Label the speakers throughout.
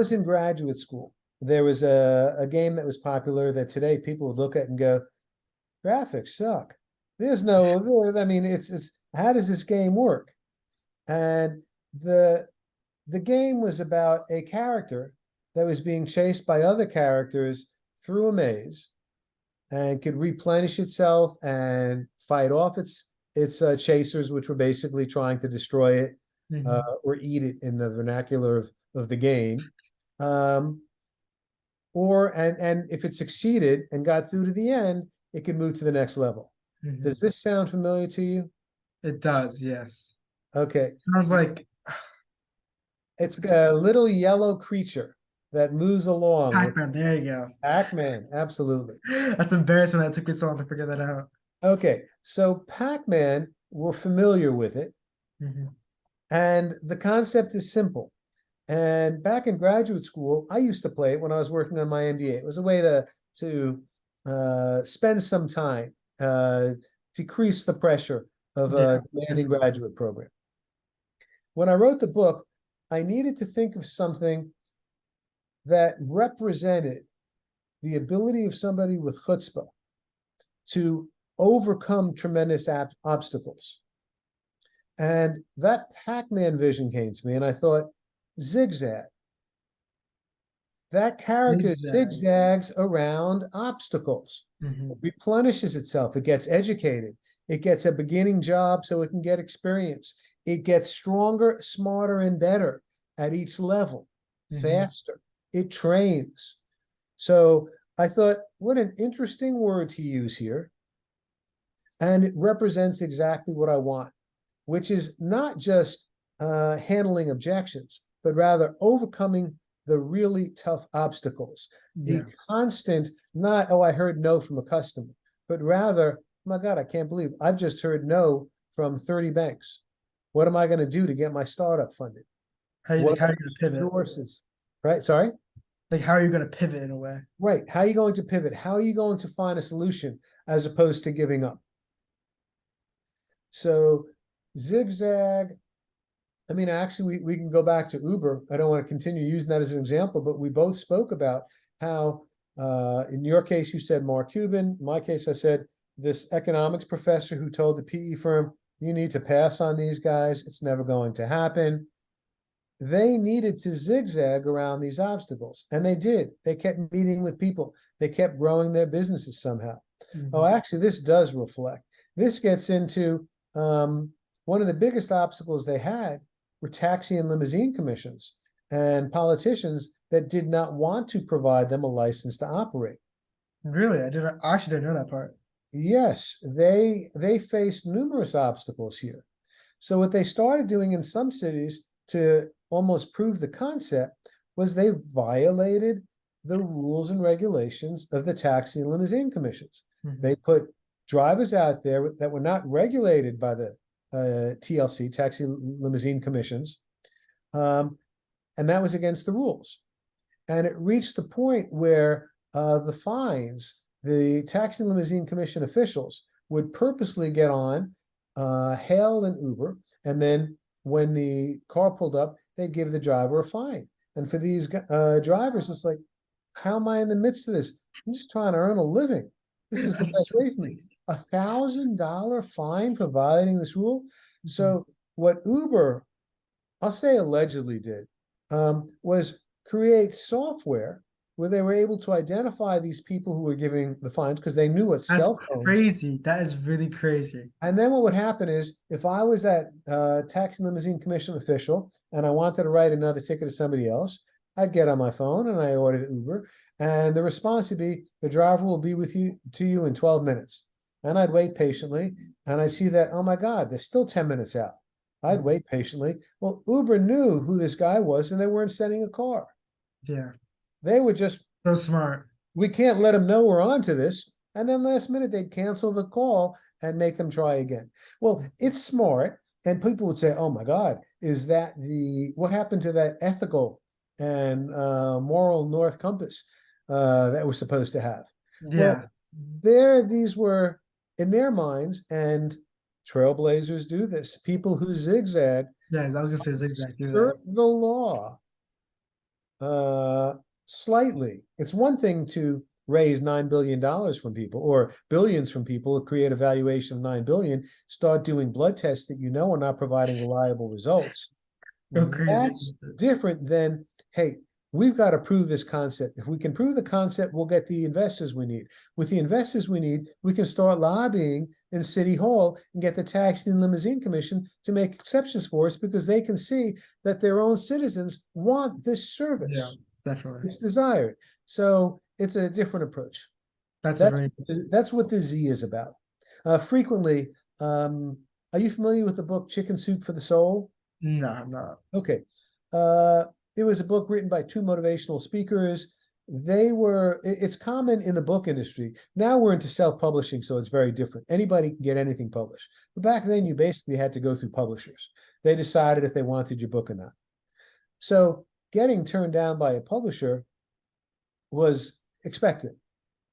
Speaker 1: was in graduate school, there was a game that was popular that today people would look at and go, graphics suck. There's no, I mean, it's how does this game work? And the the game was about a character that was being chased by other characters through a maze and could replenish itself and fight off its chasers, which were basically trying to destroy it or eat it in the vernacular of the game. Um, and if it succeeded and got through to the end, it could move to the next level. Does this sound familiar to you?
Speaker 2: It does, yes.
Speaker 1: Okay.
Speaker 2: Sounds like
Speaker 1: It's a little yellow creature that moves along with
Speaker 2: Pac-Man. There you go.
Speaker 1: Pac-Man. Absolutely.
Speaker 2: That's embarrassing that it took me so long to figure that out.
Speaker 1: Okay. So Pac-Man, we're familiar with it. And the concept is simple. And back in graduate school, I used to play it when I was working on my MBA. It was a way to spend some time, decrease the pressure of a demanding graduate program. When I wrote the book, I needed to think of something that represented the ability of somebody with chutzpah to overcome tremendous obstacles. And that Pac-Man vision came to me, and I thought, zigzag. That character zigzags around obstacles. It replenishes itself. It gets educated. It gets a beginning job so it can get experience. It gets stronger, smarter, and better at each level, faster. It trains. So I thought, what an interesting word to use here. And it represents exactly what I want, which is not just handling objections, but rather overcoming the really tough obstacles. The constant, not, oh, I heard no from a customer, but rather, oh my God, I can't believe I've just heard no from 30 banks. What am I going to do to get my startup funded?
Speaker 2: How are you going to pivot?
Speaker 1: Sources, right? Sorry?
Speaker 2: Like, how are you going to pivot in a way?
Speaker 1: Right. How are you going to pivot? How are you going to find a solution as opposed to giving up? So zigzag, I mean, actually, we can go back to Uber. I don't want to continue using that as an example, but we both spoke about how, in your case, you said Mark Cuban. In my case, I said this economics professor who told the PE firm, you need to pass on these guys. It's never going to happen. They needed to zigzag around these obstacles, and they did. They kept meeting with people. They kept growing their businesses somehow. Oh, actually, this does reflect. This gets into one of the biggest obstacles they had were taxi and limousine commissions and politicians that did not want to provide them a license to operate.
Speaker 2: Really? I actually didn't know that part.
Speaker 1: Yes, they faced numerous obstacles here. So what they started doing in some cities to almost prove the concept was they violated the rules and regulations of the taxi and limousine commissions. They put drivers out there that were not regulated by the TLC, taxi limousine commissions, and that was against the rules. And it reached the point where the fines, the taxi limousine commission officials would purposely get on, hail an Uber, and then when the car pulled up, they'd give the driver a fine. And for these drivers, it's like, how am I in the midst of this? I'm just trying to earn a living. This is the best way for me. $1,000 fine for violating this rule. So what Uber, I'll say allegedly did, was create software where they were able to identify these people who were giving the fines because they knew what cell phones.
Speaker 2: Crazy. That is really crazy.
Speaker 1: And then what would happen is if I was that taxi limousine commission official and I wanted to write another ticket to somebody else, I'd get on my phone and I ordered Uber, and the response would be, the driver will be with you in 12 minutes. And I'd wait patiently, and I'd see that, oh my God, they're still 10 minutes out. I'd wait patiently. Well, Uber knew who this guy was, and they weren't sending a car.
Speaker 2: Yeah.
Speaker 1: They were just
Speaker 2: so smart.
Speaker 1: We can't let them know we're onto this. And then last minute, they'd cancel the call and make them try again. Well, it's smart. And people would say, oh my God, is that what happened to that ethical and moral North Compass that we're supposed to have?
Speaker 2: Yeah.
Speaker 1: Well, these were in their minds, and trailblazers do this. People who zigzag.
Speaker 2: Yeah, I was going to say zigzag.
Speaker 1: The law Slightly. It's one thing to raise $9 billion from people or billions from people, create a valuation of 9 billion, start doing blood tests that you know are not providing reliable results.
Speaker 2: Go crazy.
Speaker 1: That's different than, hey, we've got to prove this concept. If we can prove the concept, we'll get the investors we need. With the investors we need, we can start lobbying in City Hall and get the Taxi and Limousine Commission to make exceptions for us because they can see that their own citizens want this service.
Speaker 2: Yeah, definitely.
Speaker 1: It's desired. So it's a different approach.
Speaker 2: That's
Speaker 1: That's what the Z is about. Frequently, are you familiar with the book Chicken Soup for the Soul?
Speaker 2: No, I'm not.
Speaker 1: Okay. It was a book written by two motivational speakers. It's common in the book industry. Now we're into self-publishing, so it's very different. Anybody can get anything published. But back then, you basically had to go through publishers. They decided if they wanted your book or not. So getting turned down by a publisher was expected.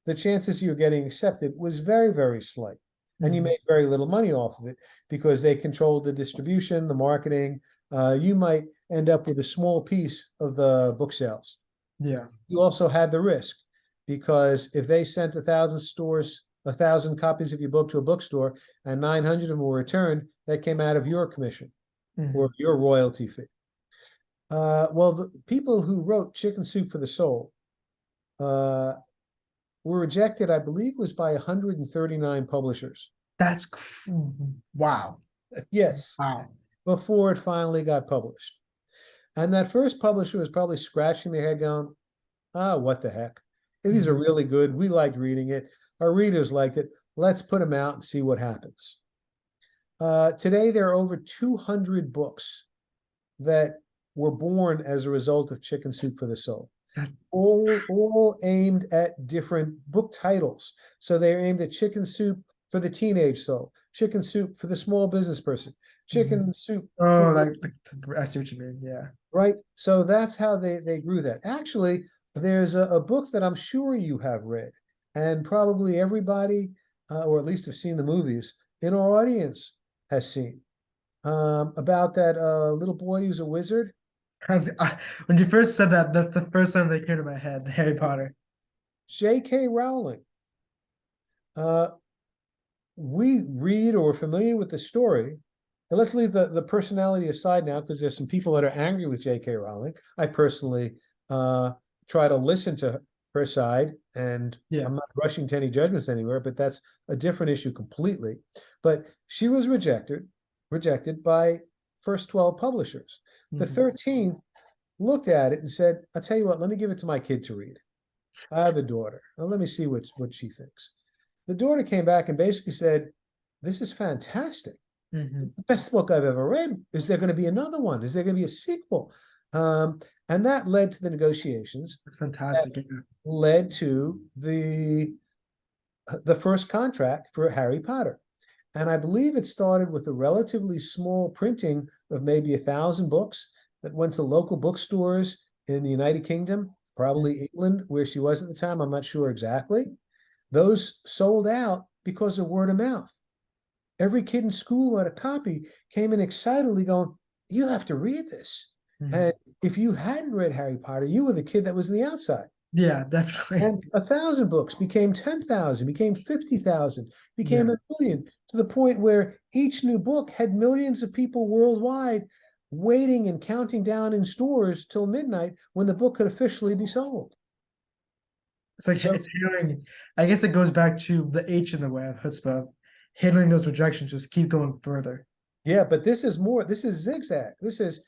Speaker 1: The chances you're getting accepted was very, very slight. And you made very little money off of it because they controlled the distribution, the marketing. You might end up with a small piece of the book sales.
Speaker 2: Yeah.
Speaker 1: You also had the risk because if they sent 1,000 copies of your book to a bookstore and 900 of them were returned, that came out of your commission or your royalty fee. Well, the people who wrote Chicken Soup for the Soul were rejected, I believe it was by 139 publishers.
Speaker 2: That's wow.
Speaker 1: Yes.
Speaker 2: Wow.
Speaker 1: Before it finally got published. And that first publisher was probably scratching their head going, what the heck? These are really good. We liked reading it. Our readers liked it. Let's put them out and see what happens. Today, there are over 200 books that were born as a result of Chicken Soup for the Soul. All aimed at different book titles. So they're aimed at Chicken Soup for the teenage soul, Chicken Soup for the small business person, Chicken Soup.
Speaker 2: Oh, I see what you mean. Yeah.
Speaker 1: Right. So that's how they grew that. Actually, there's a book that I'm sure you have read, and probably everybody, or at least have seen the movies in our audience has seen, about that little boy who's a wizard.
Speaker 2: When you first said that, that's the first time that came to my head, Harry Potter.
Speaker 1: J.K. Rowling. We read or are familiar with the story. And let's leave the personality aside now, because there's some people that are angry with J.K. Rowling. I personally try to listen to her side, and I'm not rushing to any judgments anywhere, but that's a different issue completely. But she was rejected by first 12 publishers. The 13th looked at it and said, I'll tell you what, let me give it to my kid to read. I have a daughter. Well, let me see what she thinks. The daughter came back and basically said, this is fantastic. It's the best book I've ever read. Is there going to be another one? Is there going to be a sequel? And that led to the negotiations.
Speaker 2: That's fantastic.
Speaker 1: Led to the first contract for Harry Potter. And I believe it started with a relatively small printing of maybe 1,000 books that went to local bookstores in the United Kingdom, probably England, where she was at the time. I'm not sure exactly. Those sold out because of word of mouth. Every kid in school who had a copy came in excitedly going, you have to read this. And if you hadn't read Harry Potter, you were the kid that was on the outside.
Speaker 2: Yeah, definitely.
Speaker 1: And 1,000 books became 10,000, became 50,000, became 1 million, to the point where each new book had millions of people worldwide waiting and counting down in stores till midnight when the book could officially be sold.
Speaker 2: It's like it's handling. I guess it goes back to the H in the way of chutzpah, handling those rejections. Just keep going further.
Speaker 1: Yeah, but this is more. This is zigzag. This is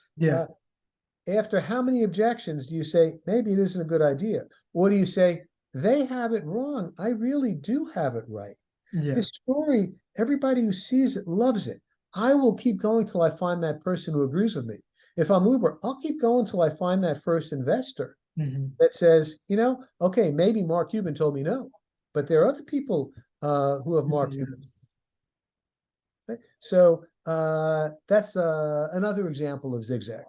Speaker 1: after how many objections do you say maybe it isn't a good idea, or do you say they have it wrong? I really do have it right. This story, everybody who sees it loves it. I will keep going till I find that person who agrees with me. If I'm Uber, I'll keep going till I find that first investor that says, okay, maybe Mark Cuban told me no, but there are other people who have Mark Cuban. Okay? So that's another example of zigzag.